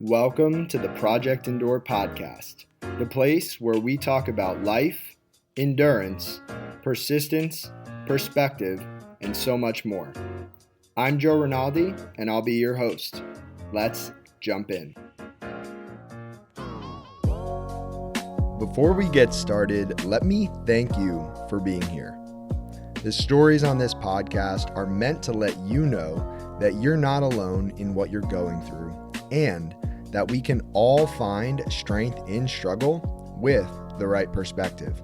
Welcome to the Project Endure podcast, the place where we talk about life, endurance, persistence, perspective, and so much more. I'm Joe Rinaldi, and I'll be your host. Let's jump in. Before we get started, let me thank you for being here. The stories on this podcast are meant to let you know that you're not alone in what you're going through, and that we can all find strength in struggle with the right perspective.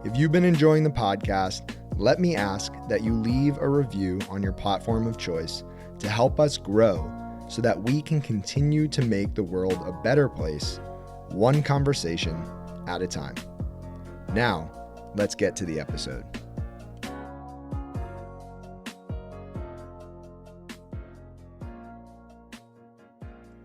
If you've been enjoying the podcast, let me ask that you leave a review on your platform of choice to help us grow so that we can continue to make the world a better place, one conversation at a time. Now, let's get to the episode.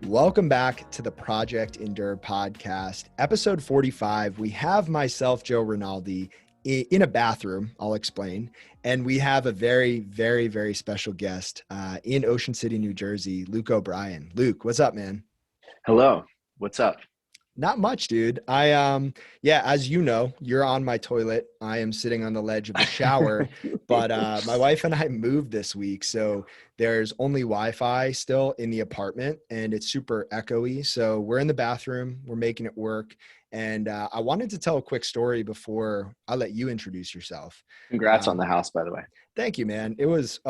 Welcome back to the Project Endure podcast, episode 45. We have myself, Joe Rinaldi, in a bathroom, I'll explain, and we have a very, very, very special guest in Ocean City, New Jersey, Luke O'Brien. Luke, what's up, man? Hello, what's up? Not much, dude. As you know, you're on my toilet. I am sitting on the ledge of the shower, but my wife and I moved this week. So there's only Wi-Fi still in the apartment and it's super echoey. So we're in the bathroom, we're making it work. And I wanted to tell a quick story before I let you introduce yourself. Congrats on the house, by the way. Thank you, man. It was,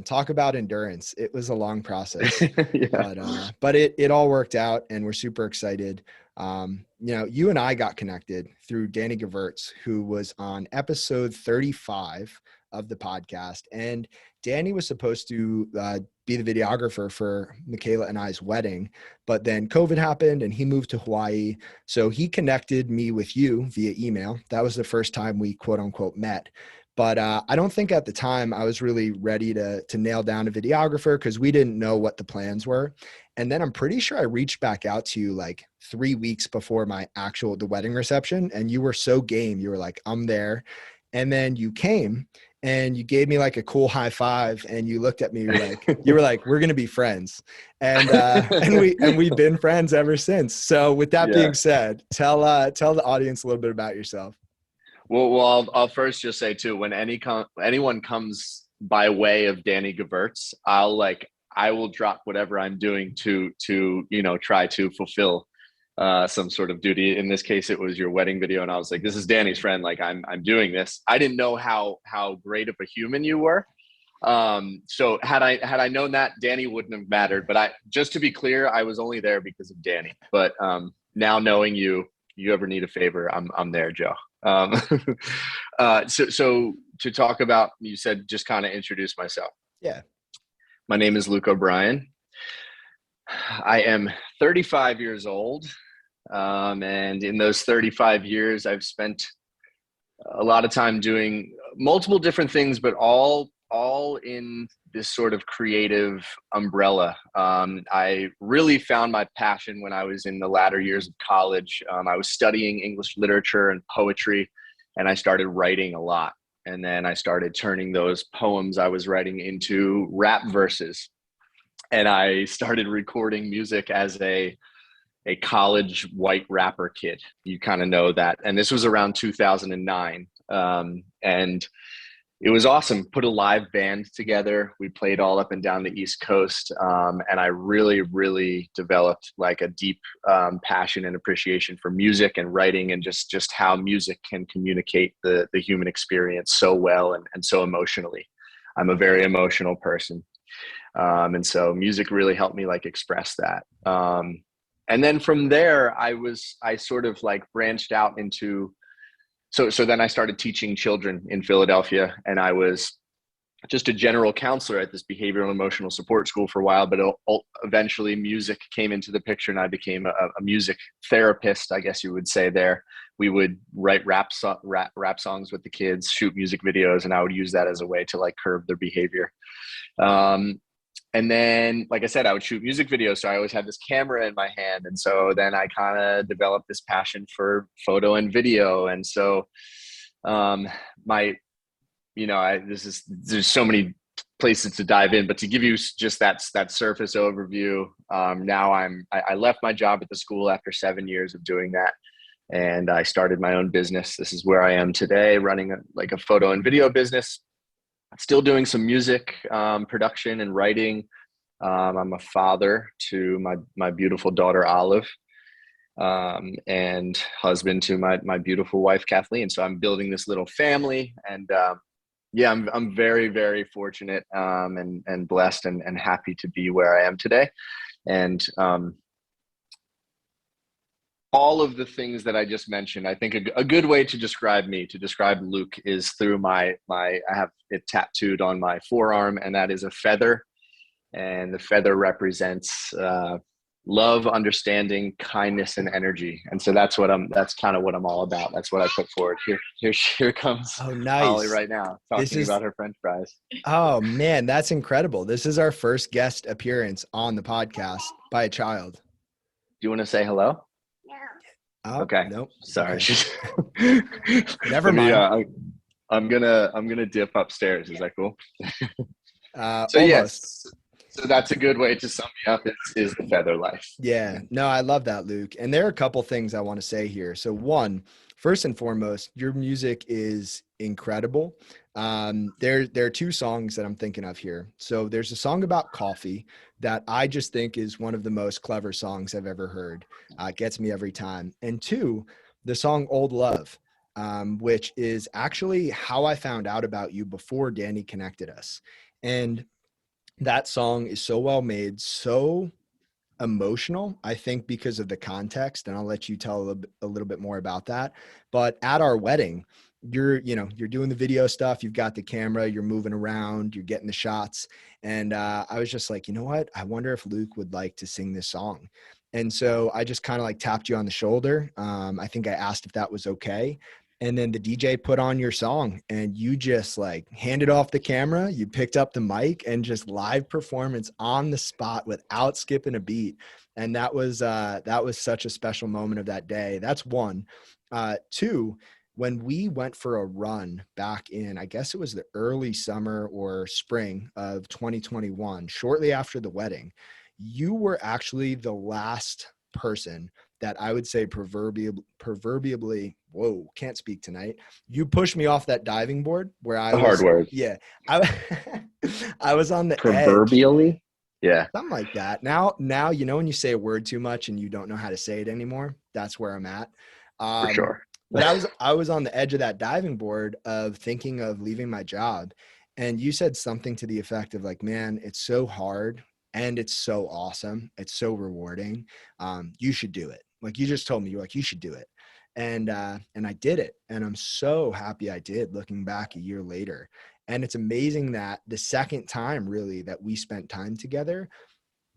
talk about endurance. It was a long process, Yeah. but it all worked out and we're super excited. You and I got connected through Danny Gevertz, who was on episode 35 of the podcast. And Danny was supposed to be the videographer for Michaela and I's wedding, but then COVID happened and he moved to Hawaii. So he connected me with you via email. That was the first time we quote unquote met. But I don't think at the time I was really ready to nail down a videographer because we didn't know what the plans were. And then I'm pretty sure I reached back out to you like 3 weeks before the wedding reception. And you were so game. You were like, I'm there. And then you came and you gave me like a cool high five and you looked at me, you were like, we're going to be friends. And we've been friends ever since. So with that being said, tell the audience a little bit about yourself. Well, I'll first just say too, when anyone comes by way of Danny Gevertz, I will drop whatever I'm doing to try to fulfill some sort of duty. In this case, it was your wedding video, and I was like, "This is Danny's friend. Like, I'm doing this." I didn't know how great of a human you were. So had I known that, Danny wouldn't have mattered. But just to be clear, I was only there because of Danny. But now knowing you ever need a favor, I'm there, Joe. So to talk about, you said just kind of introduce myself. Yeah. My name is Luke O'Brien. I am 35 years old. And in those 35 years, I've spent a lot of time doing multiple different things, but all in this sort of creative umbrella. I really found my passion when I was in the latter years of college. I was studying English literature and poetry, and I started writing a lot. And then I started turning those poems I was writing into rap verses. And I started recording music as a college white rapper kid. You kind of know that. And this was around 2009. And it was awesome. Put a live band together. We played all up and down the East Coast. And I really, really developed like a deep passion and appreciation for music and writing and just how music can communicate the human experience so well and so emotionally. I'm a very emotional person. And so music really helped me like express that. And then from there, I sort of like branched out into, so then I started teaching children in Philadelphia, and I was just a general counselor at this behavioral and emotional support school for a while, but eventually music came into the picture and I became a music therapist, I guess you would say there. We would write rap songs with the kids, shoot music videos, and I would use that as a way to like curb their behavior. And then, like I said, I would shoot music videos. So I always had this camera in my hand. And so then I kind of developed this passion for photo and video. And so there's so many places to dive in, but to give you just that surface overview, now I left my job at the school after 7 years of doing that, and I started my own business. This is where I am today, running a photo and video business. Still doing some music production and writing. I'm a father to my beautiful daughter Olive, and husband to my beautiful wife Kathleen. So I'm building this little family, and yeah, I'm very, very fortunate, and blessed, and happy to be where I am today. And all of the things that I just mentioned, I think a good way to describe me, to describe Luke, is through I have it tattooed on my forearm, and that is a feather. And the feather represents love, understanding, kindness, and energy. And so that's kind of what I'm all about. That's what I put forward. Here comes Oh, Holly nice. right now This talking is, about her French fries. oh man, that's incredible. This is our first guest appearance on the podcast by a child. Do you want to say hello? Oh, Okay. nope. Sorry. Okay. Never mind. I'm gonna dip upstairs. Is that cool? So Almost. yes. So that's a good way to sum me up. Is the feather life. Yeah, no, I love that, Luke. And there are a couple things I want to say here. So one, first and foremost, your music is incredible. There are two songs that I'm thinking of here. So there's a song about coffee that I just think is one of the most clever songs I've ever heard. It gets me every time. And two, the song Old Love, which is actually how I found out about you before Danny connected us. And that song is so well made, so emotional, I think, because of the context. And I'll let you tell a little bit more about that. But at our wedding, you're doing the video stuff. You've got the camera, you're moving around, you're getting the shots. And I was just like, you know what? I wonder if Luke would like to sing this song. And so I just kind of like tapped you on the shoulder. I think I asked if that was okay. And then the DJ put on your song and you just like handed off the camera. You picked up the mic and just live performance on the spot without skipping a beat. And that was such a special moment of that day. That's one. Two, when we went for a run back in, I guess it was the early summer or spring of 2021, shortly after the wedding, you were actually the last person that I would say proverbially, whoa, can't speak tonight. You pushed me off that diving board where I A hard was, word. yeah, I, I was on the edge. Proverbially? Yeah. Something like that. Now, when you say a word too much and you don't know how to say it anymore, that's where I'm at. For sure. But I was on the edge of that diving board of thinking of leaving my job. And you said something to the effect of like, man, it's so hard and it's so awesome. It's so rewarding. You should do it. Like you just told me, you're like, you should do it. And I did it. And I'm so happy I did, looking back a year later. And it's amazing that the second time really that we spent time together,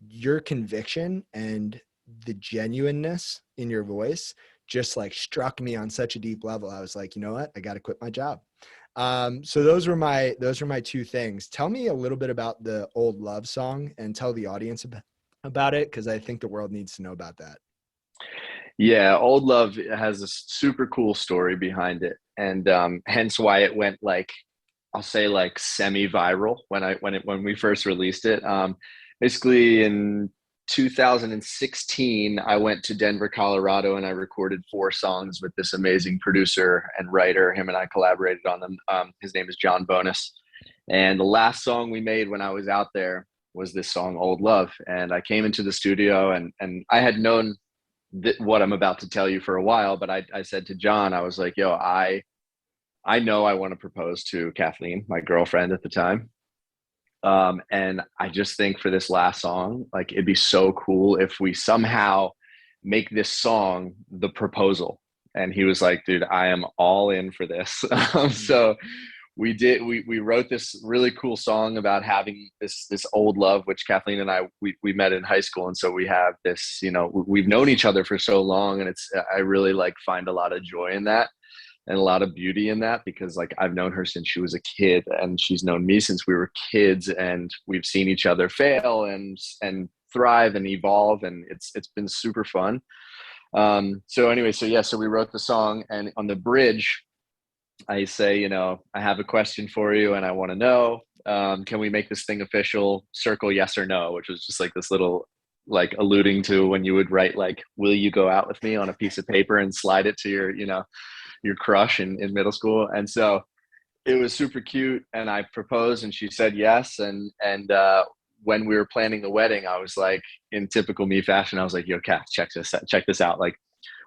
your conviction and the genuineness in your voice just like struck me on such a deep level. I was like, you know what? I got to quit my job. So those were my two things. Tell me a little bit about the Old Love song and tell the audience about it, because I think the world needs to know about that. Yeah, Old Love has a super cool story behind it, and hence why it went like, I'll say like semi-viral when we first released it. Basically in 2016, I went to Denver, Colorado, and I recorded 4 songs with this amazing producer and writer. Him and I collaborated on them. His name is John Bonus. And the last song we made when I was out there was this song, Old Love. And I came into the studio, and I had known what I'm about to tell you for a while, but I said to John, I was like, yo, I know I want to propose to Kathleen, my girlfriend at the time. And I just think for this last song, like it'd be so cool if we somehow make this song the proposal. And he was like, dude, I am all in for this. So we wrote this really cool song about having this old love, which Kathleen and we met in high school. And so we have this, we've known each other for so long, and I really like find a lot of joy in that and a lot of beauty in that, because like I've known her since she was a kid, and she's known me since we were kids, and we've seen each other fail and thrive and evolve, and it's been super fun. So we wrote the song, and on the bridge I say, I have a question for you and I want to know, Can we make this thing official? Circle yes or no, which was just like this little, like alluding to when you would write like, will you go out with me on a piece of paper and slide it to your, your crush in middle school. And so it was super cute. And I proposed and she said yes. And when we were planning the wedding, I was like, in typical me fashion, I was like, yo, Kath, check this out. Like,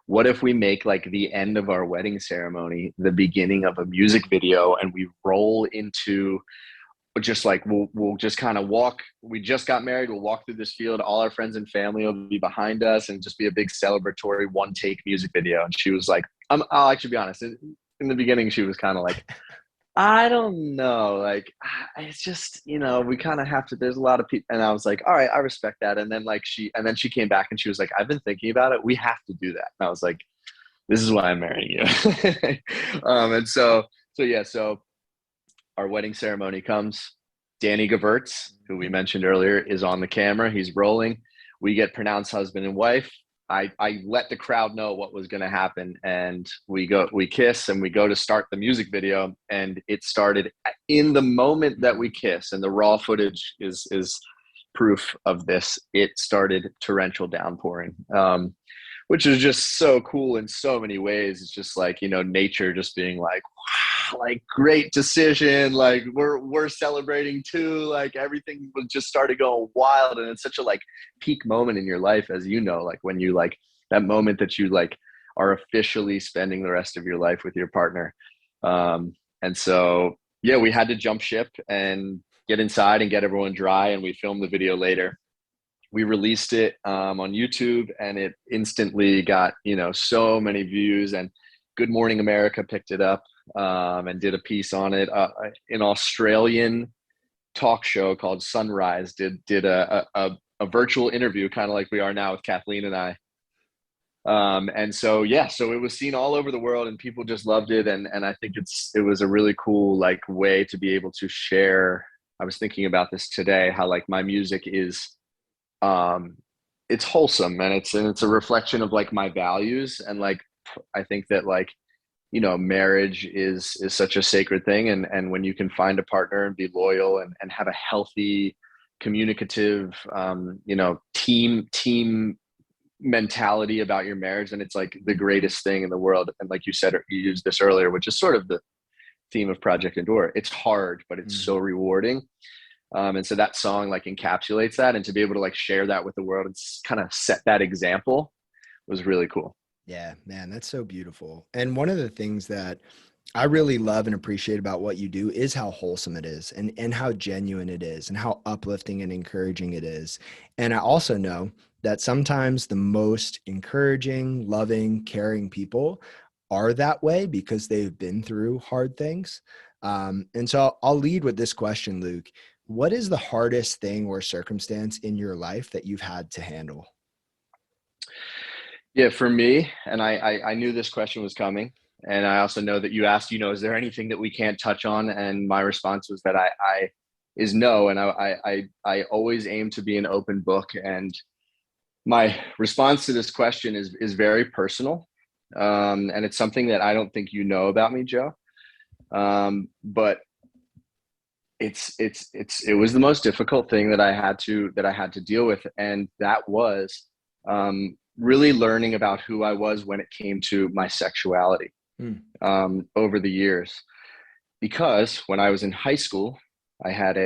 what if we make like the end of our wedding ceremony the beginning of a music video, and we roll into just like we'll just kind of walk. We just got married. We'll walk through this field. All our friends and family will be behind us, and just be a big celebratory one take music video. And she was like, I'll actually be honest. In the beginning, she was kind of like, I don't know. Like, it's just, we kind of have to, there's a lot of people. And I was like, all right, I respect that. And then she came back and she was like, I've been thinking about it. We have to do that. And I was like, this is why I'm marrying you. So our wedding ceremony comes. Danny Gewirtz, who we mentioned earlier, is on the camera. He's rolling. We get pronounced husband and wife. I let the crowd know what was going to happen, and we kiss, and we go to start the music video, and it started in the moment that we kiss, and the raw footage is proof of this. It started torrential downpouring, which is just so cool in so many ways. It's just like, nature just being like, wow, like great decision. Like we're celebrating too. Like everything was just started going wild. And it's such a like peak moment in your life, as like when you like that moment that you like are officially spending the rest of your life with your partner. And so, yeah, we had to jump ship and get inside and get everyone dry. And we filmed the video later. We released it on YouTube, and it instantly got, so many views, and Good Morning America picked it up and did a piece on it. An Australian talk show called Sunrise did a virtual interview, kind of like we are now with Kathleen and I. And so, yeah, so it was seen all over the world, and people just loved it. And I think it was a really cool, like, way to be able to share. I was thinking about this today, how like my music is, it's wholesome, and it's a reflection of like my values. And like, I think that like, marriage is such a sacred thing. And when you can find a partner and be loyal and have a healthy, communicative, team mentality about your marriage, then it's like the greatest thing in the world. And like you said, you used this earlier, which is sort of the theme of Project Endure. It's hard, but it's so rewarding. And so that song like encapsulates that, and to be able to like share that with the world and kind of set that example was really cool. Yeah, man, that's so beautiful. And one of the things that I really love and appreciate about what you do is how wholesome it is, and how genuine it is, and how uplifting and encouraging it is. And I also know that sometimes the most encouraging, loving, caring people are that way because they've been through hard things. And so I'll lead with this question, Luke. What is the hardest thing or circumstance in your life that you've had to handle? Yeah, for me, and I knew this question was coming, and I also know that you asked, is there anything that we can't touch on? And my response was that I is no, and I always aim to be an open book. And my response to this question is very personal, and it's something that I don't think you know about me, Joe. But it was the most difficult thing that I had to deal with, and that was really learning about who I was when it came to my sexuality over the years. Because when I was in high school, I had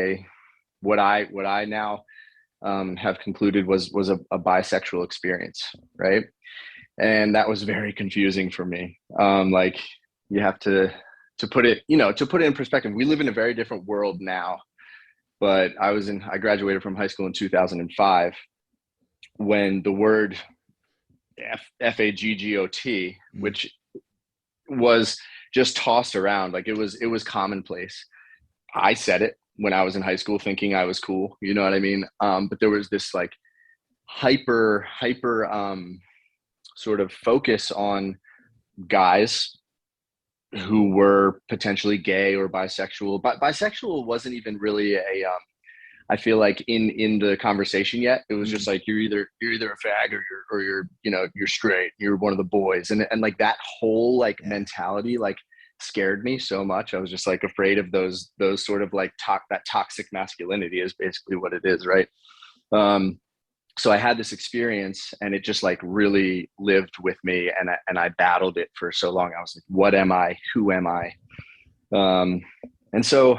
what I now have concluded was a bisexual experience, right? And that was very confusing for me. Like, you have to put it in perspective. We live in a very different world now, but I graduated from high school in 2005 when the word faggot, which was just tossed around. Like it was commonplace. I said it when I was in high school thinking I was cool. You know what I mean? But there was this like hyper sort of focus on guys who were potentially gay or bisexual. But bisexual wasn't even really I feel like in the conversation yet. It was just like, you're either a fag or you're straight, you're one of the boys. And like that whole like mentality, like scared me so much. I was just like afraid of those sort of like that toxic masculinity is basically what it is, right? So I had this experience, and it just like really lived with me, and I battled it for so long. I was like, what am I? Who am I? And so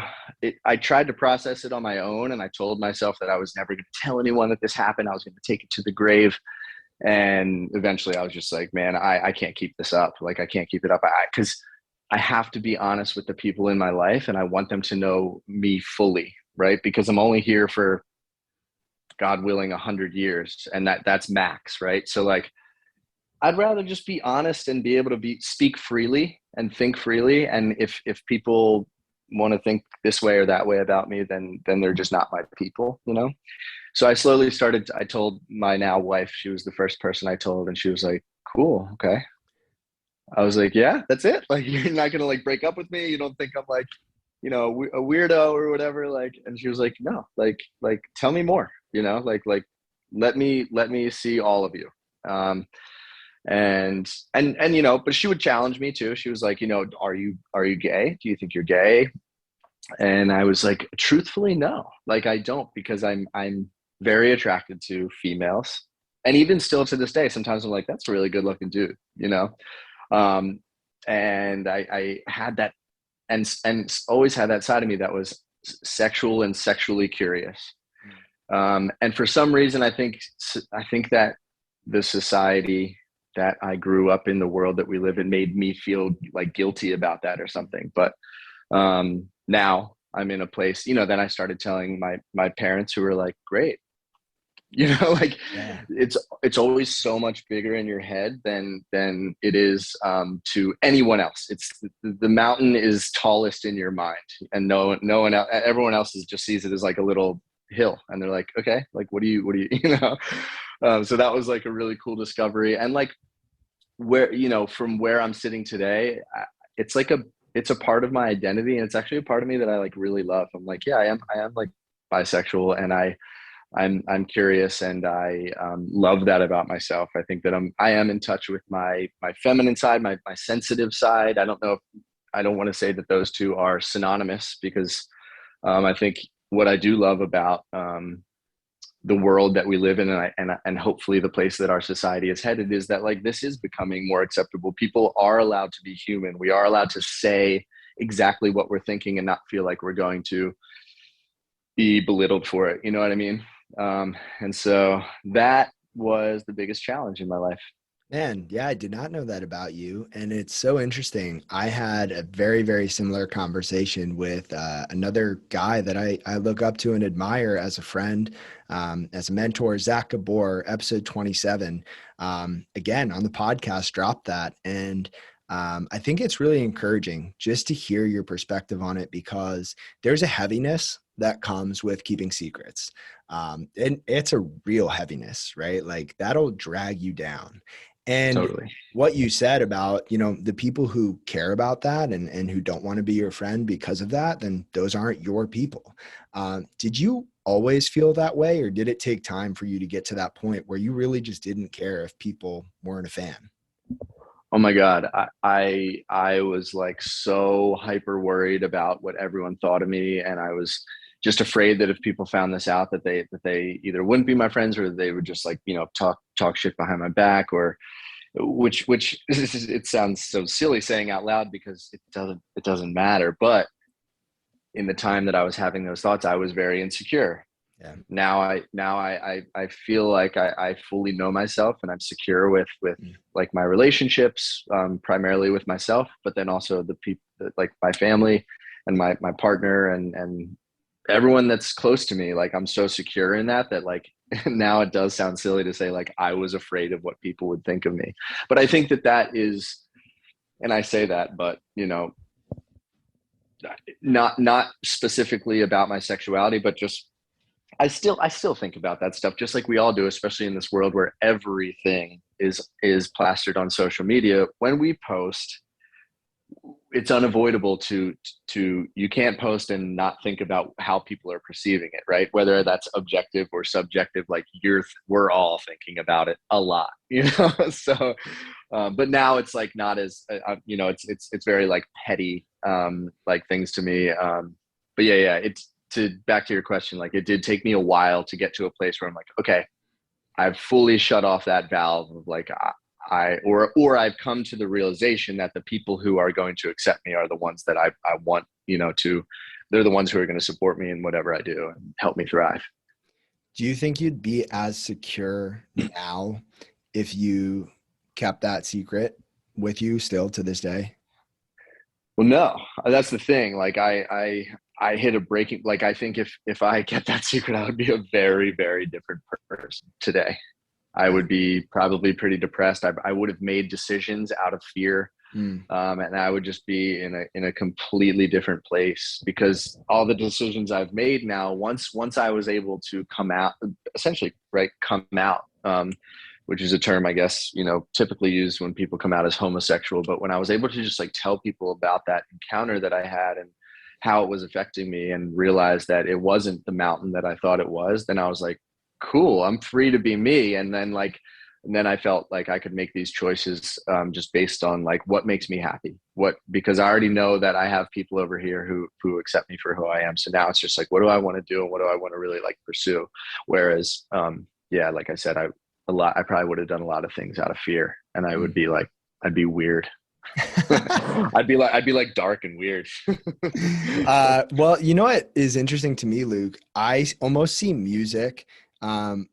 I tried to process it on my own, and I told myself that I was never going to tell anyone that this happened. I was going to take it to the grave. And eventually I was just like, man, I can't keep this up. Like, I can't keep it up. Cause I have to be honest with the people in my life, and I want them to know me fully. Right. Because I'm only here for, God willing, 100 years. And that's max. Right. So like, I'd rather just be honest and be able to speak freely and think freely. And if people want to think this way or that way about me, then they're just not my people, you know? So I slowly I told my now wife, she was the first person I told, and she was like, cool. Okay. I was like, yeah, that's it. Like, you're not going to like break up with me. You don't think I'm like, you know, a weirdo or whatever. Like, and she was like, no, like, tell me more, you know, like, let me see all of you. And you know, but she would challenge me too. She was like, you know, are you gay? Do you think you're gay? And I was like, truthfully, no. Like, I don't, because I'm very attracted to females. And even still to this day, sometimes I'm like, that's a really good looking dude, you know? And I had that, and always had that side of me that was sexual and sexually curious. And for some reason, I think that the society that I grew up in, the world that we live in, made me feel like guilty about that or something. But now I'm in a place, you know, then I started telling my parents, who were like, great. You know, like, Yeah. it's always so much bigger in your head than it is to anyone else. It's the mountain is tallest in your mind, and no one else, everyone else just sees it as like a little hill, and they're like, okay, like, what do you you know? So that was like a really cool discovery. And like, where, you know, from where I'm sitting today, it's like it's a part of my identity, and it's actually a part of me that I like really love. I'm like, yeah, I am like bisexual, and I'm curious, and I love that about myself. I think that I am in touch with my feminine side, my sensitive side. I don't want to say that those two are synonymous, because I think what I do love about the world that we live in, and hopefully the place that our society is headed, is that like, this is becoming more acceptable. People are allowed to be human. We are allowed to say exactly what we're thinking and not feel like we're going to be belittled for it. You know what I mean? And so that was the biggest challenge in my life. Man, yeah, I did not know that about you. And it's so interesting. I had a very, very similar conversation with another guy that I look up to and admire as a friend, as a mentor, Zach Gabor, episode 27. Again, on the podcast, dropped that. And I think it's really encouraging just to hear your perspective on it, because there's a heaviness that comes with keeping secrets. And it's a real heaviness, right? Like, that'll drag you down. And Totally. what you said about, you know, the people who care about that and who don't want to be your friend because of that, then those aren't your people. Did you always feel that way, or did it take time for you to get to that point where you really just didn't care if people weren't a fan? Oh my God. I was like so hyper worried about what everyone thought of me. And I was just afraid that if people found this out, that they either wouldn't be my friends, or they would just like, you know, talk shit behind my back, or which it sounds so silly saying out loud, because it doesn't matter. But in the time that I was having those thoughts, I was very insecure. Yeah. Now I feel like I fully know myself, and I'm secure with like my relationships, primarily with myself, but then also the people, like my family and my partner, and everyone that's close to me. Like, I'm so secure in that like, now it does sound silly to say like I was afraid of what people would think of me. But I think that is, and I say that, but you know, not specifically about my sexuality, but just I still think about that stuff, just like we all do, especially in this world where everything is plastered on social media. When we post, it's unavoidable to you can't post and not think about how people are perceiving it, right? Whether that's objective or subjective, like we're all thinking about it a lot, you know. So but now it's like not as you know, it's very like petty like things to me. But yeah, it's to back to your question, like it did take me a while to get to a place where I'm like, okay, I've fully shut off that valve of like or I've come to the realization that the people who are going to accept me are the ones that I want, you know, they're the ones who are going to support me in whatever I do and help me thrive. Do you think you'd be as secure now if you kept that secret with you still to this day? Well, no, that's the thing. Like I hit a breaking, like, I think if I kept that secret, I would be a very, very different person today. I Yeah. would be probably pretty depressed. I would have made decisions out of fear. Mm. And I would just be in a completely different place because all the decisions I've made now, once I was able to come out, essentially, right, come out, which is a term I guess, you know, typically used when people come out as homosexual. But when I was able to just like tell people about that encounter that I had and how it was affecting me and realize that it wasn't the mountain that I thought it was, then I was like, cool, I'm free to be me. And then I felt like I could make these choices just based on like what makes me happy. Because I already know that I have people over here who accept me for who I am. So now it's just like, what do I want to do and what do I want to really like pursue? Whereas, yeah, like I said, I probably would have done a lot of things out of fear, and I would Mm. be like, I'd be weird. I'd be like dark and weird. Well, you know what is interesting to me, Luke? I almost see music um,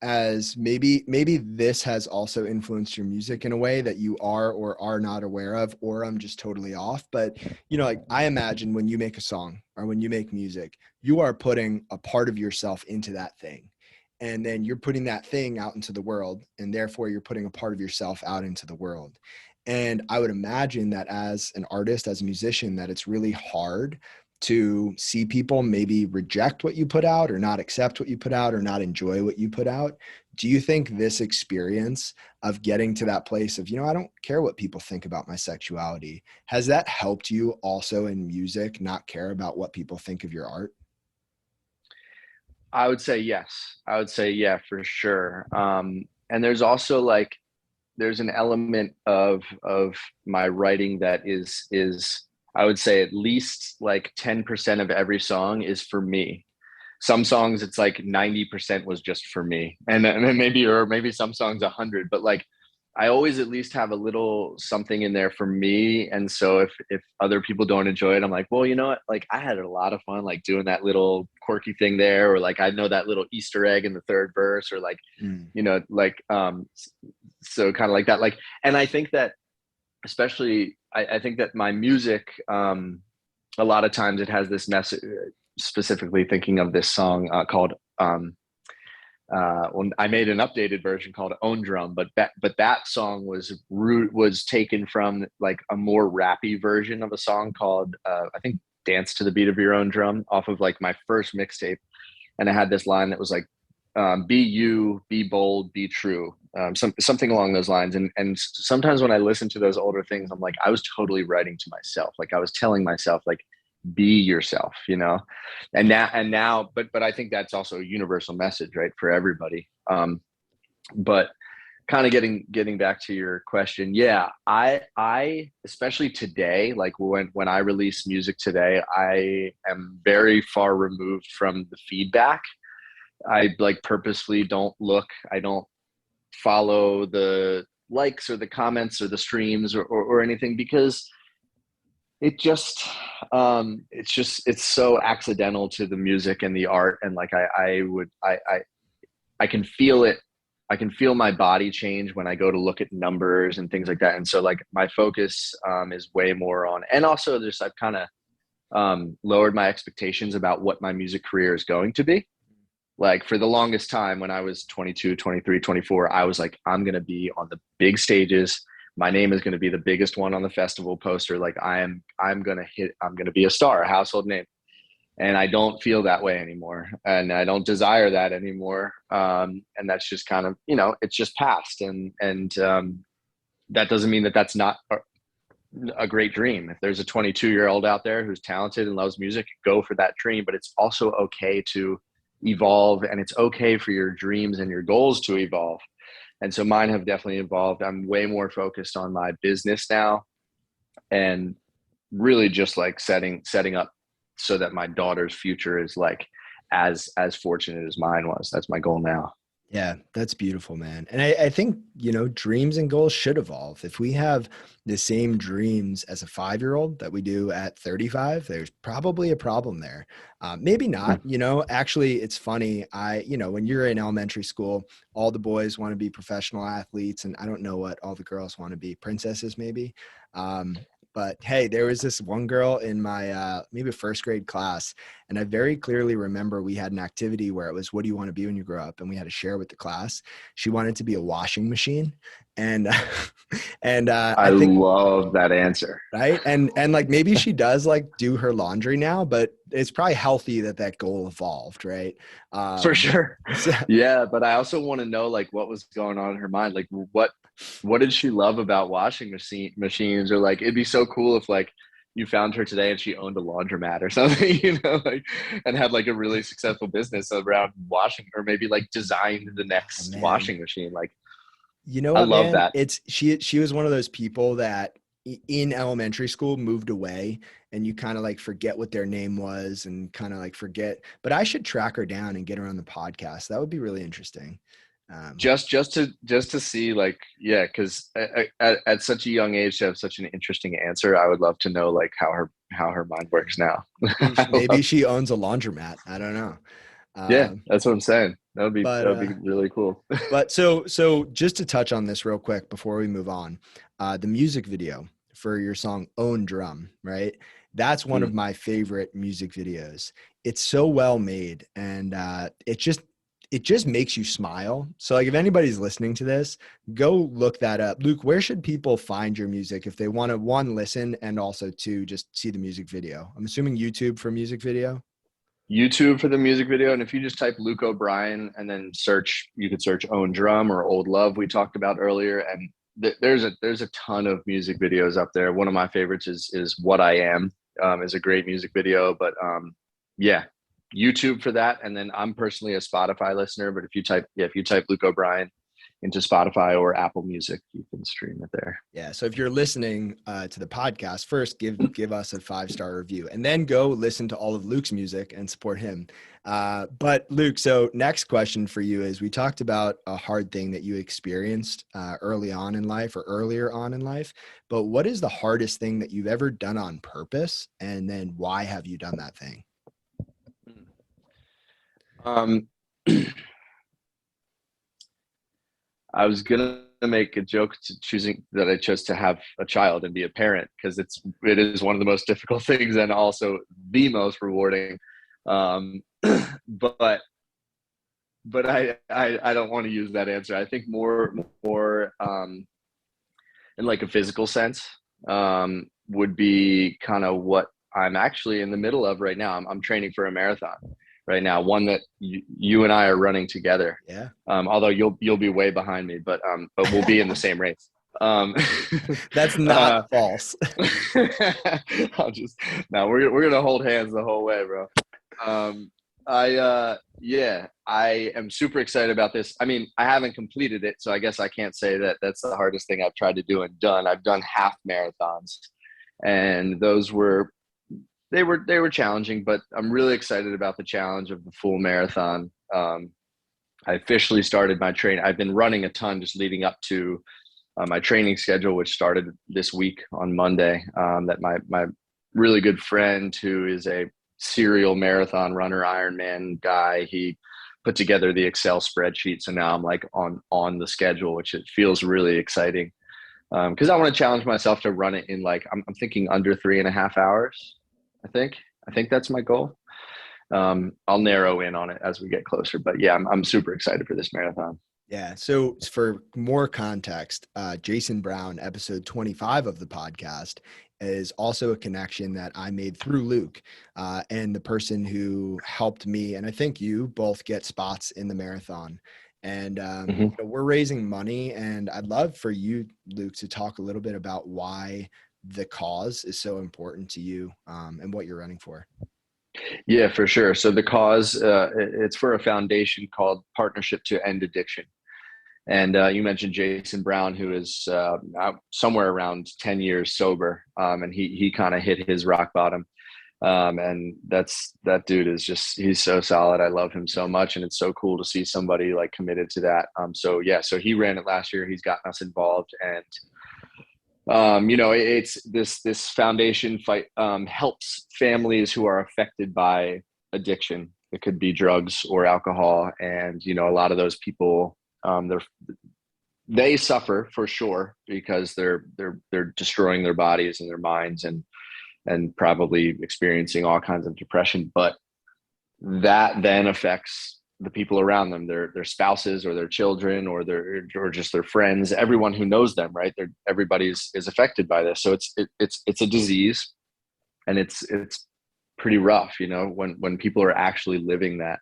as maybe this has also influenced your music in a way that you are or are not aware of, or I'm just totally off. But you know, like I imagine when you make a song or when you make music, you are putting a part of yourself into that thing. And then you're putting that thing out into the world, and therefore you're putting a part of yourself out into the world. And I would imagine that as an artist, as a musician, that it's really hard to see people maybe reject what you put out or not accept what you put out or not enjoy what you put out. Do you think this experience of getting to that place of, you know, I don't care what people think about my sexuality, has that helped you also in music not care about what people think of your art? I would say yes. I would say yeah, for sure. And there's also like there's an element of my writing that is I would say at least like 10% of every song is for me. Some songs it's like 90% was just for me, and then maybe some songs 100, but like I always at least have a little something in there for me. And so if other people don't enjoy it, I'm like, well, you know what, like I had a lot of fun like doing that little quirky thing there, or like I know that little Easter egg in the third verse, or like, Mm. you know, like so kind of like that, like. And I think that especially I think that my music a lot of times it has this message, specifically thinking of this song called when I made an updated version called Own Drum, but that song was taken from like a more rappy version of a song called I think Dance to the Beat of Your Own Drum, off of like my first mixtape. And I had this line that was like, be you, be bold, be true, something along those lines. And sometimes when I listen to those older things, I'm like, I was totally writing to myself, like I was telling myself like, be yourself, you know. And now but I think that's also a universal message, right, for everybody. But kind of getting back to your question, yeah, I especially today, like when I release music today, I am very far removed from the feedback. I like purposely I don't follow the likes or the comments or the streams or anything, because it just it's so accidental to the music and the art. And like I can feel it. I can feel my body change when I go to look at numbers and things like that. And so like my focus is way more on, and also just I've kind of lowered my expectations about what my music career is going to be. Like for the longest time when I was 22, 23, 24, I was like, I'm going to be on the big stages. My name is going to be the biggest one on the festival poster. Like I'm going to be a star, a household name. And I don't feel that way anymore. And I don't desire that anymore. And that's just kind of, you know, it's just past. And that doesn't mean that that's not a great dream. If there's a 22-year-old out there who's talented and loves music, go for that dream. But it's also okay to evolve, and it's okay for your dreams and your goals to evolve. And so mine have definitely evolved. I'm way more focused on my business now, and really just like setting up so that my daughter's future is like as fortunate as mine was. That's my goal now. Yeah, that's beautiful, man. And I think, dreams and goals should evolve. If we have the same dreams as a 5-year-old that we do at 35, there's probably a problem there. Maybe not, actually, it's funny. When you're in elementary school, all the boys want to be professional athletes, and I don't know what all the girls want to be, princesses, maybe. But hey, there was this one girl in my maybe first grade class, and I very clearly remember we had an activity where it was, what do you want to be when you grow up? And we had to share with the class. She wanted to be a washing machine. And I I think, love that answer. right. And like maybe she does like do her laundry now, but it's probably healthy that goal evolved, right? For sure. So, Yeah, but I also want to know like what was going on in her mind. Like what did she love about washing machines? Or like it'd be so cool if like you found her today and she owned a laundromat or something, like, and had like a really successful business around washing, or maybe like designed the oh, next man. washing machine. Like You know I what, love man? that. She was one of those people that in elementary school moved away, and you kind of like forget what their name was and kind of like forget. But I should track her down and get her on the podcast. That would be really interesting. Just to see like, yeah, because at such a young age to have such an interesting answer, I would love to know like how her mind works now. Maybe she owns a laundromat. I don't know. Yeah, Um, that's what I'm saying. That would be but that would be really cool. so just to touch on this real quick before we move on, the music video for your song "Own Drum," right? That's one of Mm. my favorite music videos. It's so well made, and it just makes you smile. So like if anybody's listening to this, go look that up. Luke, where should people find your music if they want to, one, listen, and also two, just see the music video? I'm assuming YouTube for music video. YouTube for the music video, and if you just type Luke O'Brien and then search, you could search "Own Drum" or "Old Love" we talked about earlier, and there's a ton of music videos up there. One of my favorites is "What I Am," is a great music video, but yeah, YouTube for that. And then I'm personally a Spotify listener, but if you type Luke O'Brien into Spotify or Apple Music, you can stream it there. Yeah. So if you're listening to the podcast, first give us a 5-star review, and then go listen to all of Luke's music and support him. But Luke, so next question for you is: we talked about a hard thing that you experienced early on in life or earlier on in life, but what is the hardest thing that you've ever done on purpose, and then why have you done that thing? Um, I was gonna make a joke to choosing that I chose to have a child and be a parent, because it is one of the most difficult things and also the most rewarding. Um, but I don't want to use that answer. I think more in like a physical sense, would be kind of what I'm actually in the middle of right now. I'm training for a marathon right now, one that you and I are running together. Yeah. Although you'll be way behind me, but we'll be in the same race. Um, That's not false. I'll just no, we're gonna hold hands the whole way, bro. I am super excited about this. I mean, I haven't completed it, so I guess I can't say that that's the hardest thing I've tried to do and done. I've done half marathons, and they were challenging, but I'm really excited about the challenge of the full marathon. I officially started my training. I've been running a ton just leading up to my training schedule, which started this week on Monday. That my really good friend, who is a serial marathon runner, Ironman guy, he put together the Excel spreadsheet. So now I'm like on the schedule, which it feels really exciting, because I want to challenge myself to run it in like I'm thinking under 3.5 hours. I think that's my goal. I'll narrow in on it as we get closer, but yeah, I'm super excited for this marathon. Yeah. So for more context, Jason Brown, episode 25 of the podcast, is also a connection that I made through Luke, and the person who helped me, and I think you both, get spots in the marathon. And Mhm. we're raising money, and I'd love for you, Luke, to talk a little bit about why the cause is so important to you, and what you're running for. Yeah, for sure. So the cause, it's for a foundation called Partnership to End Addiction. And you mentioned Jason Brown, who is somewhere around 10 years sober, and he kind of hit his rock bottom. And that dude is just, he's so solid. I love him so much, and it's so cool to see somebody like committed to that. So yeah, so he ran it last year. He's gotten us involved, and it's this foundation fight helps families who are affected by addiction. It could be drugs or alcohol, and a lot of those people, they suffer for sure because they're destroying their bodies and their minds, and probably experiencing all kinds of depression. But that then affects the people around them, their spouses or their children or just their friends, everyone who knows them, right? Everybody is affected by this. So it's a disease, and it's pretty rough, when people are actually living that.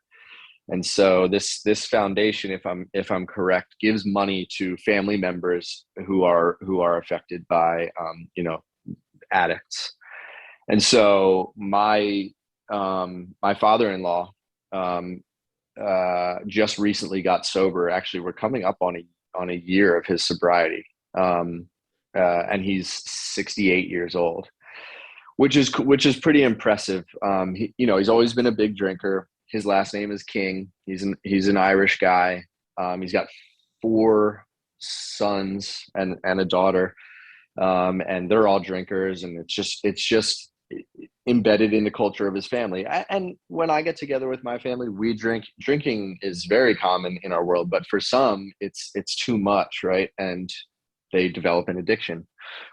And so this foundation, if I'm correct, gives money to family members who are affected by addicts. And so my father-in-law just recently got sober. Actually, we're coming up on a year of his sobriety, and he's 68 years old, which is pretty impressive. He's always been a big drinker. His last name is King. He's an Irish guy. He's got 4 sons and a daughter, and they're all drinkers. And it's just embedded in the culture of his family. And when I get together with my family, we drink. Drinking is very common in our world, but for some, it's too much, right? And they develop an addiction,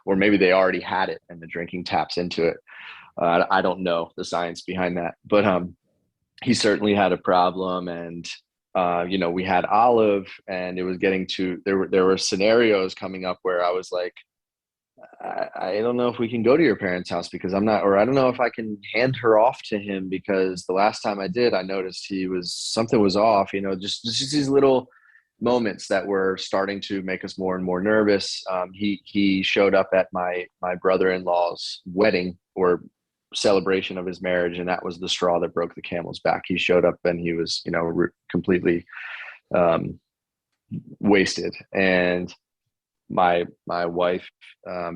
or maybe they already had it and the drinking taps into it. I don't know the science behind that, but he certainly had a problem. And we had Olive, and it was getting to there were scenarios coming up where I was like, I don't know if we can go to your parents' house because I don't know if I can hand her off to him, because the last time I did, I noticed something was off, just these little moments that were starting to make us more and more nervous. He showed up at my brother-in-law's wedding or celebration of his marriage, and that was the straw that broke the camel's back. He showed up and he was, completely wasted. And my wife,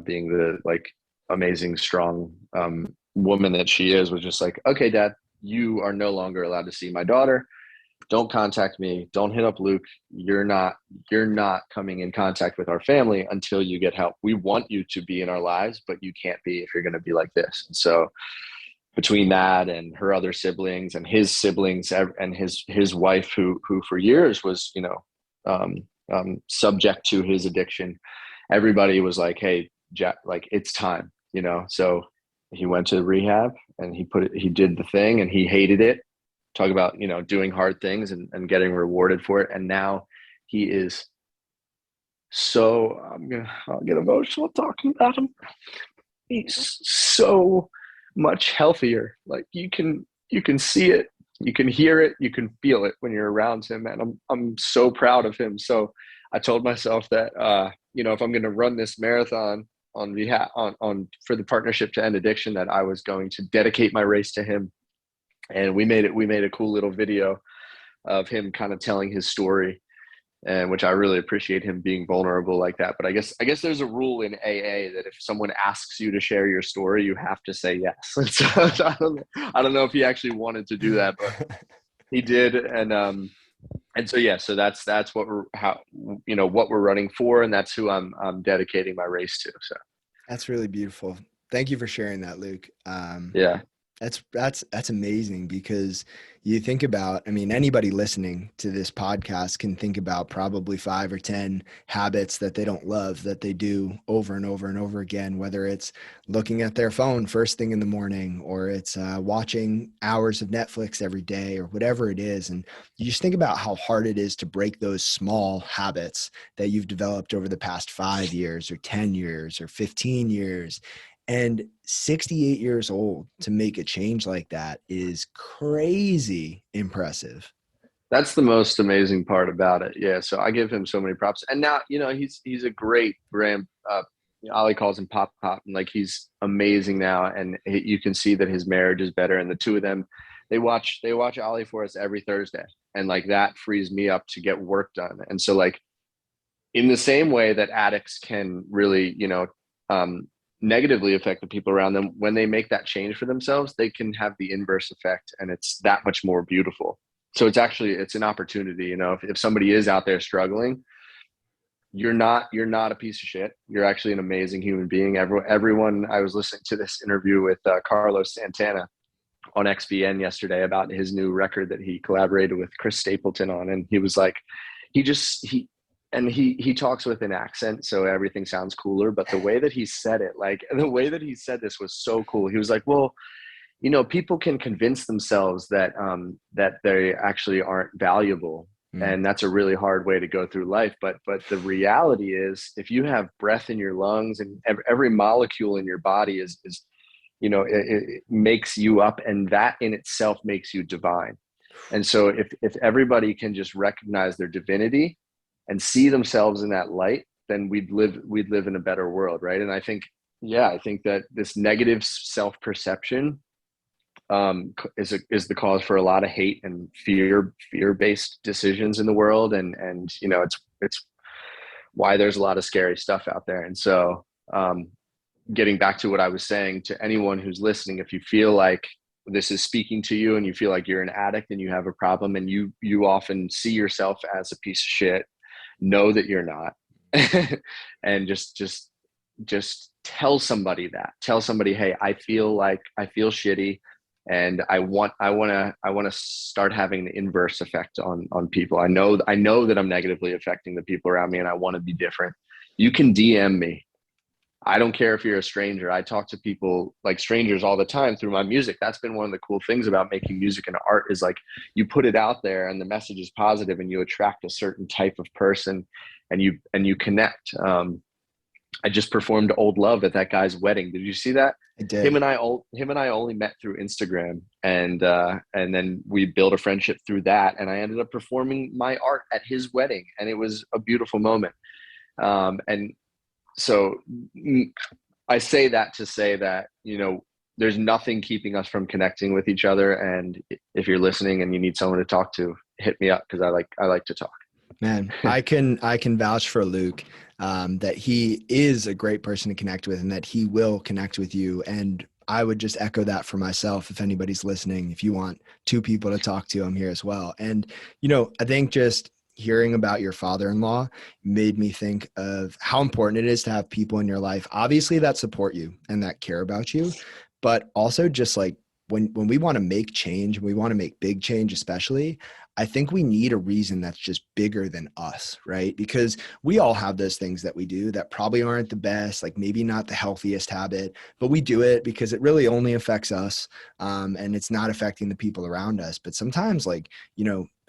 being the amazing, strong woman that she is, was just like, okay, Dad, you are no longer allowed to see my daughter. Don't contact me. Don't hit up Luke. You're not coming in contact with our family until you get help. We want you to be in our lives, but you can't be if you're going to be like this. And so between that and her other siblings and his siblings and his wife, who for years was, subject to his addiction, everybody was like, hey, Jack, it's time, so he went to rehab, and he did the thing, and he hated it. Talk about, doing hard things and getting rewarded for it. And now he is I'll get emotional talking about him. He's so much healthier. Like you can see it, you can hear it, you can feel it when you're around him. And I'm so proud of him. So I told myself that, if I'm going to run this marathon for the Partnership to End Addiction, that I was going to dedicate my race to him. And we made a cool little video of him kind of telling his story, and which I really appreciate, him being vulnerable like that. But I guess there's a rule in AA that if someone asks you to share your story, you have to say yes. So I don't know if he actually wanted to do that, but he did. And so yeah, so that's what what we're running for, and that's who I'm dedicating my race to. So that's really beautiful. Thank you for sharing that, Luke. Yeah. That's amazing, because you think about, anybody listening to this podcast can think about probably 5 or 10 habits that they don't love, that they do over and over and over again, whether it's looking at their phone first thing in the morning, or it's watching hours of Netflix every day, or whatever it is. And you just think about how hard it is to break those small habits that you've developed over the past 5 years or 10 years or 15 years. And 68 years old to make a change like that is crazy impressive. That's the most amazing part about it. Yeah. So I give him so many props. And now, he's a great Ali calls him Pop Pop, and like he's amazing now, and you can see that his marriage is better. And the two of them, they watch Ali for us every Thursday, and like that frees me up to get work done. And so like in the same way that addicts can really, negatively affect the people around them, when they make that change for themselves, they can have the inverse effect, and it's that much more beautiful. So it's an opportunity. If somebody is out there struggling, you're not a piece of shit. You're actually an amazing human being. Everyone, I was listening to this interview with Carlos Santana on XBN yesterday about his new record that he collaborated with Chris Stapleton on, and he was like, he talks with an accent, so everything sounds cooler. But the way that he said it, like the way that he said this was so cool. He was like, well, people can convince themselves that they actually aren't valuable. And that's a really hard way to go through life. But the reality is, if you have breath in your lungs and every molecule in your body is it makes you up, and that in itself makes you divine. And so if everybody can just recognize their divinity and see themselves in that light, then we'd live in a better world, right? And I think that this negative self-perception is the cause for a lot of hate and fear-based decisions in the world, and it's why there's a lot of scary stuff out there. And so getting back to what I was saying, to anyone who's listening, if you feel like this is speaking to you and you feel like you're an addict and you have a problem and you often see yourself as a piece of shit, know that you're not. And just tell somebody tell somebody, hey, I feel shitty, and I want to start having the inverse effect on people. I know that I'm negatively affecting the people around me, and I want to be different. You can DM me. I don't care if you're a stranger. I talk to people like strangers all the time through my music. That's been one of the cool things about making music and art, is like you put it out there and the message is positive and you attract a certain type of person, and you connect. I just performed Old Love at that guy's wedding. Did you see that? I did. Him and I only met through Instagram, and then we built a friendship through that. And I ended up performing my art at his wedding, and it was a beautiful moment. And so I say that to say that, there's nothing keeping us from connecting with each other. And if you're listening and you need someone to talk to, hit me up, because I like to talk. Man, I can vouch for Luke, that he is a great person to connect with, and that he will connect with you. And I would just echo that for myself. If anybody's listening, if you want two people to talk to, I'm here as well. And, I think just hearing about your father-in-law made me think of how important it is to have people in your life, obviously, that support you and that care about you, but also just like when we want to make change, we want to make big change, especially, I think we need a reason that's just bigger than us, right? Because we all have those things that we do that probably aren't the best, like maybe not the healthiest habit, but we do it because it really only affects us, and it's not affecting the people around us. But sometimes, like,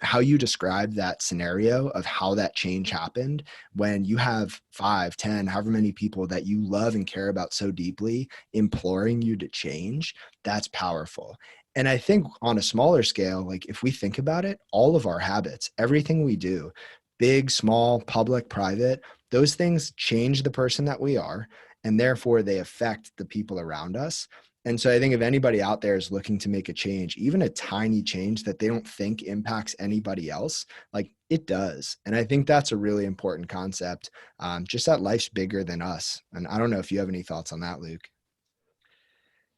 how you describe that scenario of how that change happened, when you have 5, 10, however many people that you love and care about so deeply imploring you to change, that's powerful. And I think on a smaller scale, like if we think about it, all of our habits, everything we do, big, small, public, private, those things change the person that we are, and therefore they affect the people around us. And so I think if anybody out there is looking to make a change, even a tiny change that they don't think impacts anybody else, like it does. And I think that's a really important concept, just that life's bigger than us. And I don't know if you have any thoughts on that, Luke.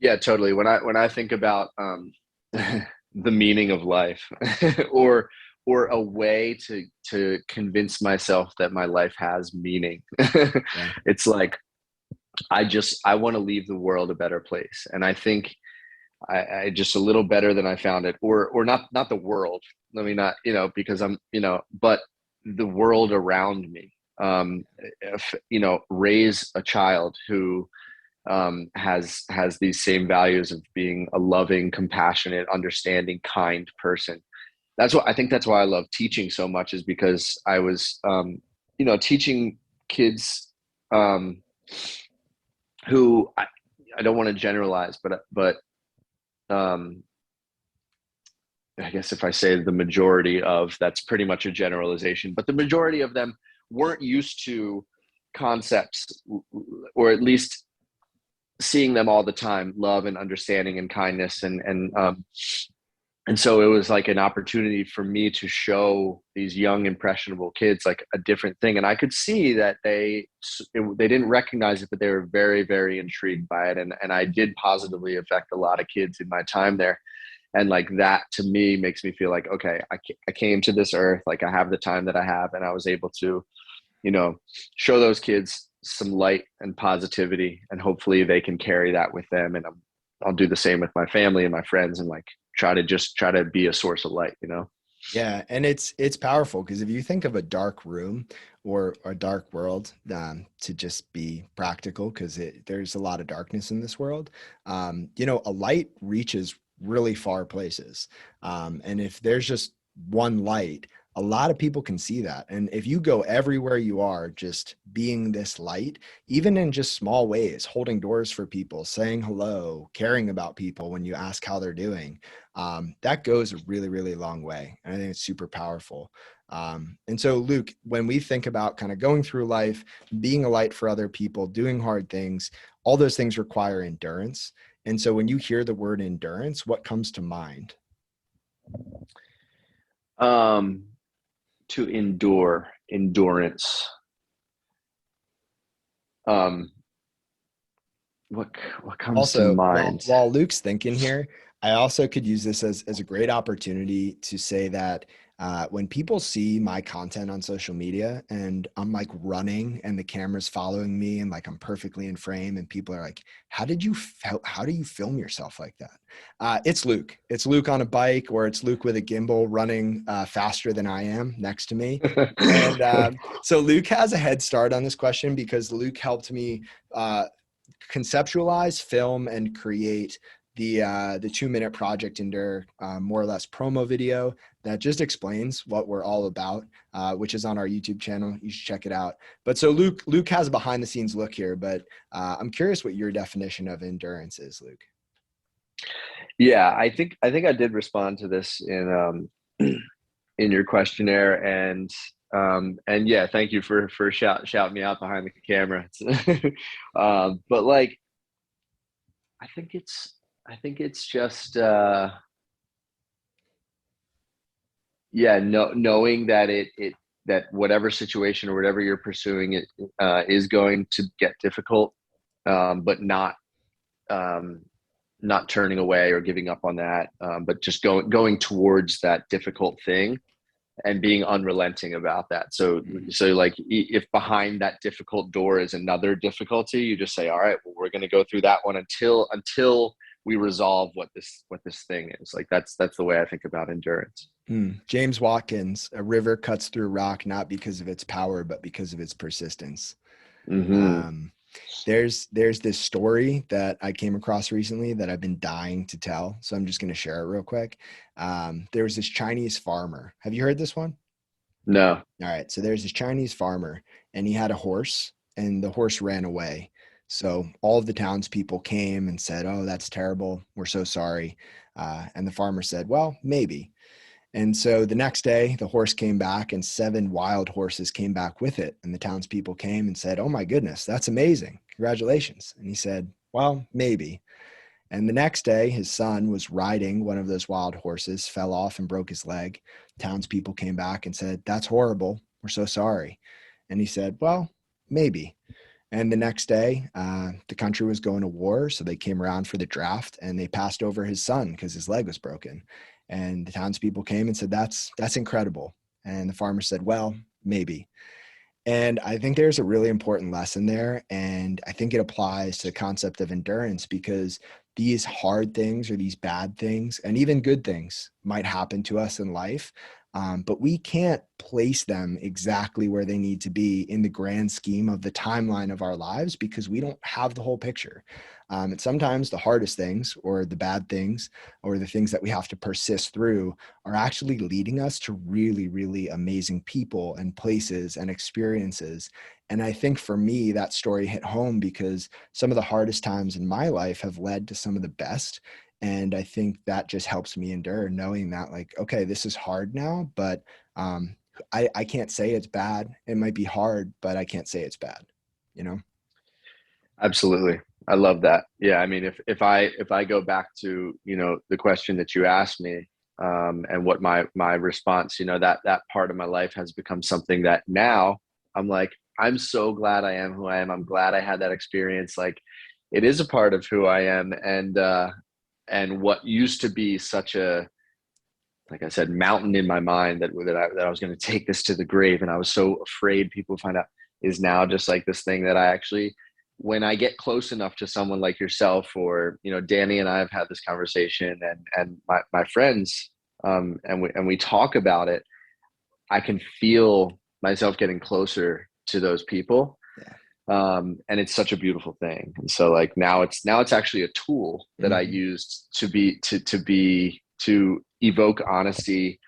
Yeah, totally. When I think about the meaning of life, or a way to convince myself that my life has meaning, Yeah. it's like I want to leave the world a better place. And I think I just a little better than I found it, or not the world. Let me not, because I'm, but the world around me. If, raise a child who has these same values of being a loving, compassionate, understanding, kind person. That's why I love teaching so much, is because I was, teaching kids who I don't want to generalize, but I guess if I say the majority of, that's pretty much a generalization, but the majority of them weren't used to concepts, or at least seeing them all the time, love and understanding and kindness, and so it was like an opportunity for me to show these young impressionable kids like a different thing, and I could see that they didn't recognize it, but they were very, very intrigued by it, and I did positively affect a lot of kids in my time there. And like that to me makes me feel like, okay, I came to this earth, like I have the time that I have, and I was able to, you know, show those kids some light and positivity, and hopefully they can carry that with them. And I'll do the same with my family and my friends, and like try to be a source of light, you know? Yeah, and it's powerful because if you think of a dark room or a dark world, to just be practical, because there's a lot of darkness in this world, a light reaches really far places. And if there's just one light, a lot of people can see that. And if you go everywhere you are, just being this light, even in just small ways, holding doors for people, saying hello, caring about people when you ask how they're doing, that goes a really, really long way. And I think it's super powerful. And so, Luke, when we think about kind of going through life, being a light for other people, doing hard things, all those things require endurance. And so when you hear the word endurance, what comes to mind? To endure, endurance. Um, what comes to Also, while, mind? while Luke's thinking here, I also could use this as a great opportunity to say that when people see my content on social media and I'm like running and the camera's following me and like I'm perfectly in frame and people are like, how do you film yourself like that? It's Luke. It's Luke on a bike, or it's Luke with a gimbal running faster than I am next to me. And so Luke has a head start on this question because Luke helped me conceptualize, film, and create the 2-minute Project Endure, more or less promo video that just explains what we're all about, which is on our YouTube channel. You should check it out. But so Luke has a behind the scenes look here, but I'm curious what your definition of endurance is, Luke. Yeah, I think I did respond to this in in your questionnaire, and yeah, thank you for shouting me out behind the camera. But like, I think it's I think it's just yeah, knowing that that whatever situation or whatever you're pursuing it is going to get difficult, but um, not turning away or giving up on that, but just going towards that difficult thing and being unrelenting about that. So like if behind that difficult door is another difficulty, you just say, all right, well, we're going to go through that one until we resolve what this thing is. Like that's the way I think about endurance. James Watkins, a river cuts through rock, not because of its power, but because of its persistence. Mm-hmm. Um, there's this story that I came across recently that I've been dying to tell. So I'm just going to share it real quick. There was this Chinese farmer. Have you heard this one? No. All right. So there's this Chinese farmer and he had a horse and the horse ran away. So all of the townspeople came and said, "Oh, that's terrible. We're so sorry." And the farmer said, "Well, maybe." And so the next day, the horse came back and 7 wild horses came back with it. And the townspeople came and said, "Oh my goodness, that's amazing. Congratulations." And he said, "Well, maybe." And the next day, his son was riding one of those wild horses, fell off and broke his leg. Townspeople came back and said, "That's horrible. We're so sorry." And he said, "Well, maybe." And the next day, the country was going to war. So they came around for the draft and they passed over his son because his leg was broken. And the townspeople came and said, that's incredible. And the farmer said, "Well, maybe." And I think there's a really important lesson there. And I think it applies to the concept of endurance because these hard things or these bad things and even good things might happen to us in life. But we can't place them exactly where they need to be in the grand scheme of the timeline of our lives because we don't have the whole picture. And sometimes the hardest things or the bad things or the things that we have to persist through are actually leading us to really, really amazing people and places and experiences. And I think for me, that story hit home because some of the hardest times in my life have led to some of the best. And I think that just helps me endure knowing that, like, okay, this is hard now, but I can't say it's bad. It might be hard, but I can't say it's bad. you know? Absolutely. I love that. Yeah. I mean, if I go back to, the question that you asked me, and what my response, that part of my life has become something that now I'm like, I'm so glad I am who I am. I'm glad I had that experience. Like, it is a part of who I am. And what used to be such a, like I said, mountain in my mind that I was going to take this to the grave, and I was so afraid people would find out, is now just like this thing that I actually, when I get close enough to someone like yourself, or Danny and I have had this conversation, and my friends, and we talk about it, I can feel myself getting closer to those people. Yeah. And it's such a beautiful thing. And so, like, now it's actually a tool that I Mhm. used to evoke honesty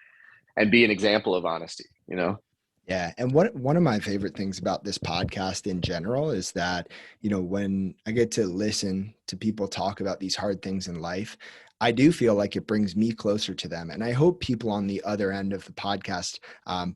and be an example of honesty. Yeah. And one of my favorite things about this podcast in general is that, when I get to listen to people talk about these hard things in life, I do feel like it brings me closer to them. And I hope people on the other end of the podcast,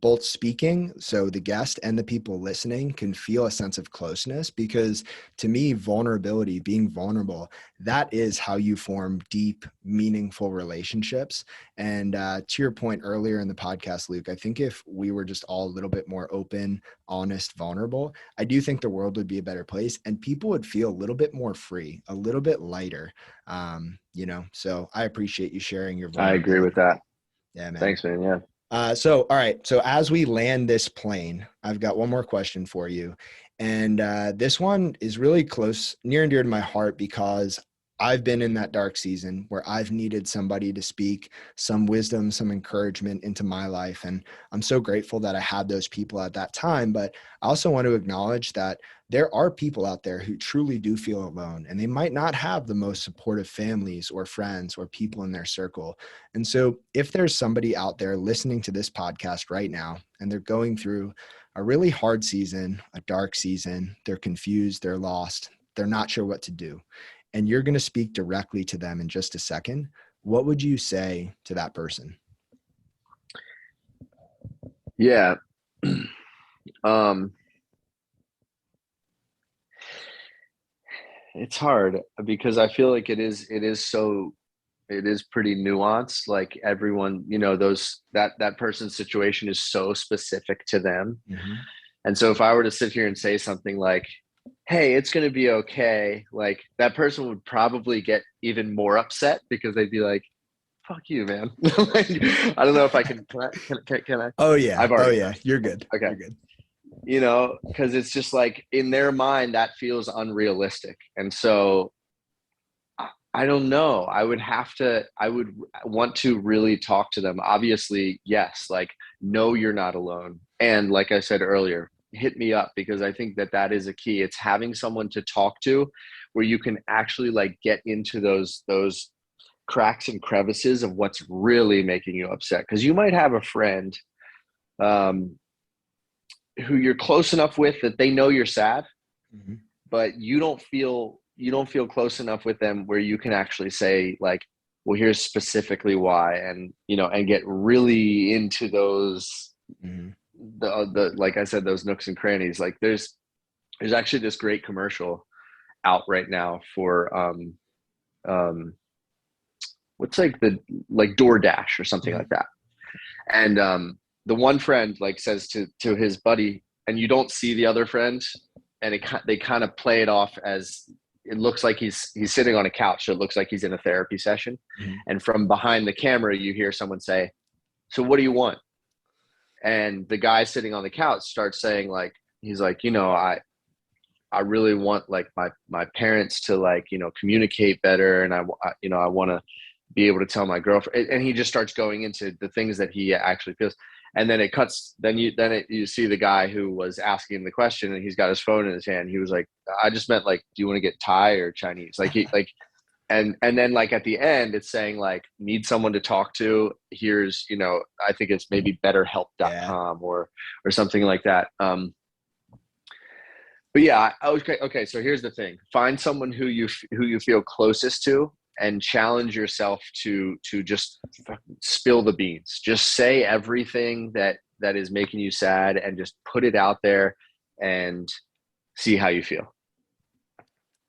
both speaking, so the guest and the people listening, can feel a sense of closeness, because to me, vulnerability, being vulnerable, that is how you form deep, meaningful relationships. And to your point earlier in the podcast, Luke, I think if we were just all a little bit more open, honest, vulnerable, I do think the world would be a better place, and people would feel a little bit more free, a little bit lighter. So I appreciate you sharing your I agree with vulnerability. that. Yeah, man. Thanks, man. Yeah. All right. So as we land this plane, I've got one more question for you. And this one is really close, near and dear to my heart, because I've been in that dark season where I've needed somebody to speak some wisdom, some encouragement into my life. And I'm so grateful that I had those people at that time. But I also want to acknowledge that there are people out there who truly do feel alone, and they might not have the most supportive families or friends or people in their circle. And so, if there's somebody out there listening to this podcast right now and they're going through a really hard season, a dark season, they're confused, they're lost, they're not sure what to do, and you're going to speak directly to them in just a second, what would you say to that person? Yeah. um, it's hard because I feel like it is pretty nuanced. Like, everyone, that person's situation is so specific to them. Mm-hmm. And so if I were to sit here and say something like, hey, it's going to be okay, like, that person would probably get even more upset, because they'd be like, fuck you, man. Like, I don't know if I can I? Oh, yeah. I've Oh, already yeah. cussed. You're good. Okay. You're good. Because it's just like, in their mind, that feels unrealistic. And so I don't know. I would want to really talk to them. Obviously, yes, like, no, you're not alone. And like I said earlier, hit me up, because I think that is a key. It's having someone to talk to, where you can actually, like, get into those cracks and crevices of what's really making you upset. Because you might have a friend, um, who you're close enough with that they know you're sad, Mm-hmm. but you don't feel close enough with them where you can actually say, like, well, here's specifically why, and get really into those, Mm-hmm. the like I said, those nooks and crannies. Like, there's actually this great commercial out right now for um what's, like, the, like, DoorDash or something Mm-hmm. like that. And the one friend, like, says to his buddy, and you don't see the other friend, and they kind of play it off as, it looks like he's sitting on a couch, so it looks like he's in a therapy session. Mm-hmm. And from behind the camera, you hear someone say, "So what do you want?" And the guy sitting on the couch starts saying, like, he's like, I really want, like, my parents to, like, communicate better, and I want to be able to tell my girlfriend. And he just starts going into the things that he actually feels. And then it cuts. You see the guy who was asking him the question, and he's got his phone in his hand. He was like, "I just meant, like, do you want to get Thai or Chinese?" Like, and then, like, at the end, it's saying, like, need someone to talk to. Here's, I think it's maybe Yeah. betterhelp.com or something like that. But yeah, okay. So here's the thing: find someone who you feel closest to, and challenge yourself to just spill the beans. Just say everything that is making you sad, and just put it out there. And see how you feel.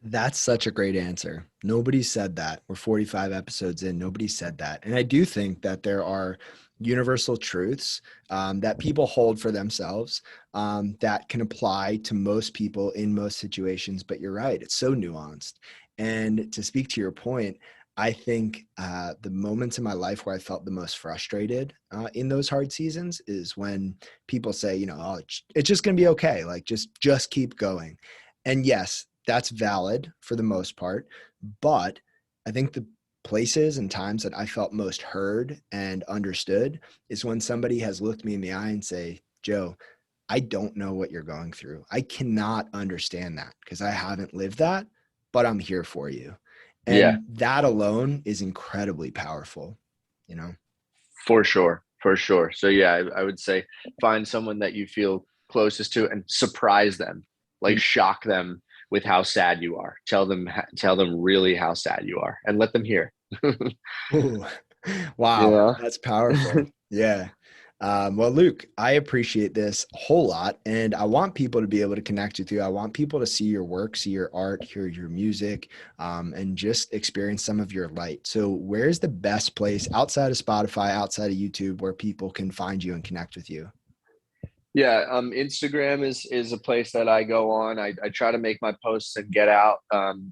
That's such a great answer. Nobody said that. We're 45 episodes in. Nobody said that. And I do think that there are universal truths that people hold for themselves that can apply to most people in most situations. But you're right. It's so nuanced. And to speak to your point, I think the moments in my life where I felt the most frustrated in those hard seasons is when people say, you know, oh, it's just going to be okay. Like just keep going. And yes, that's valid for the most part. But I think the places and times that I felt most heard and understood is when somebody has looked me in the eye and say, Joe, I don't know what you're going through. I cannot understand that because I haven't lived that, but I'm here for you. Yeah, And that alone is incredibly powerful, you know? for sure. For sure. So yeah, I would say find someone that you feel closest to and surprise them, like shock them with how sad you are. Tell them really how sad you are and let them hear. Ooh, wow, Yeah. that's powerful. Yeah. Well, Luke, I appreciate this a whole lot, and I want people to be able to connect with you. I want people to see your work, see your art, hear your music, and just experience some of your light. So, where's the best place outside of Spotify, outside of YouTube, where people can find you and connect with you? Yeah, Instagram is a place that I go on. I try to make my posts and get out.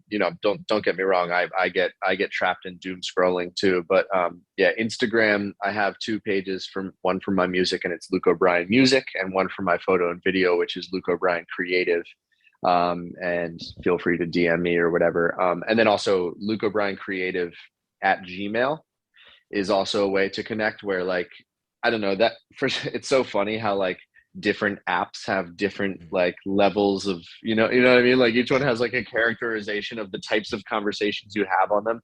You know, don't get me wrong. I get trapped in doom scrolling too. But yeah, Instagram. I have two pages, from one for my music and it's Luke O'Brien Music, and one for my photo and video, which is Luke O'Brien Creative. And feel free to DM me or whatever. And then also Luke O'Brien Creative at Gmail is also a way to connect. Where like I don't know that first. It's so funny how like different apps have different like levels of you know what I mean, like each one Yeah. has like a characterization of the types of conversations you have on them.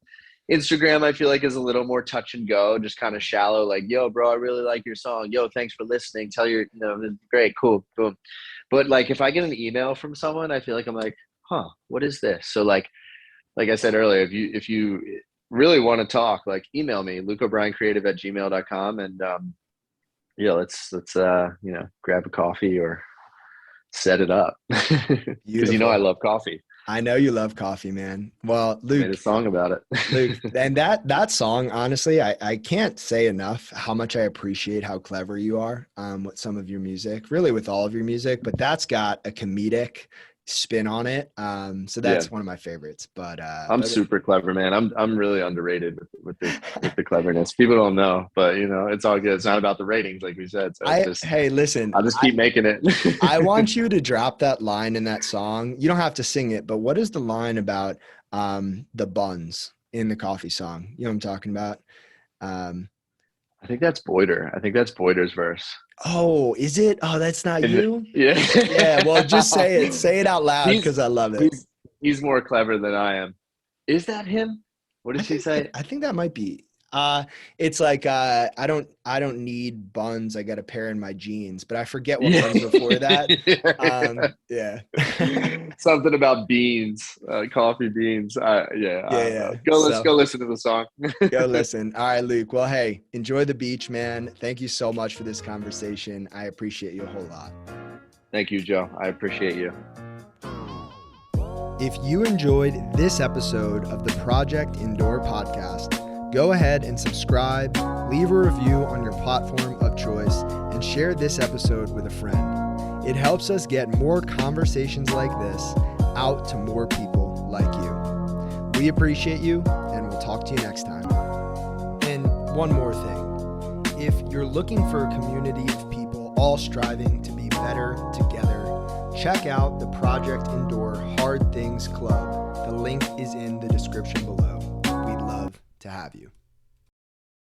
Instagram I feel like is a little more touch and go, just kind of shallow, like yo bro I really like your song, yo thanks for listening, tell your great cool boom. But like if I get an email from someone I feel like I'm like what is this. So like I said earlier, if you really want to talk, like email me lukeobriencreative@gmail.com, and yeah, let's grab a coffee or set it up because I Beautiful. love coffee. I know you love coffee, man. Well, I made a Luke, song about Luke, it. and that song, honestly, I can't say enough how much I appreciate how clever you are with some of your music, really with all of your music, but that's got a comedic spin on it. So Yeah, that's one of my favorites. I'm But super clever, man. I'm really underrated with the cleverness. People don't know, but it's all good. It's not about the ratings, like we said. So it's just hey, listen, I'll just keep making it. I want you to drop that line in that song. You don't have to sing it, but what is the line about the buns in the coffee song? You know what I'm talking about? Um, I think that's Boyder. I think that's Boyder's verse. oh, is it? Oh, that's not Is it? you? Yeah, well, just Yeah. say it. Say it out loud he's because I love it. he's he's more clever than I am. Is that him? What does he say? I think that might be. It's like I don't need buns. I got a pair in my jeans, but I forget what Yeah. comes before that. Yeah. Something about beans, coffee beans. Yeah, I Yeah, don't know. yeah. Let's So go listen to the song. go listen. All right, Luke. Well, hey, enjoy the beach, man. Thank you so much for this conversation. I appreciate you a whole lot. Thank you, Joe. I appreciate you. If you enjoyed this episode of the Project Indoor podcast, go ahead and subscribe, leave a review on your platform of choice, and share this episode with a friend. It helps us get more conversations like this out to more people like you. We appreciate you, and we'll talk to you next time. And one more thing. If you're looking for a community of people all striving to be better together, check out the Project Indoor Hard Things Club. The link is in the description below. We'd love to have you.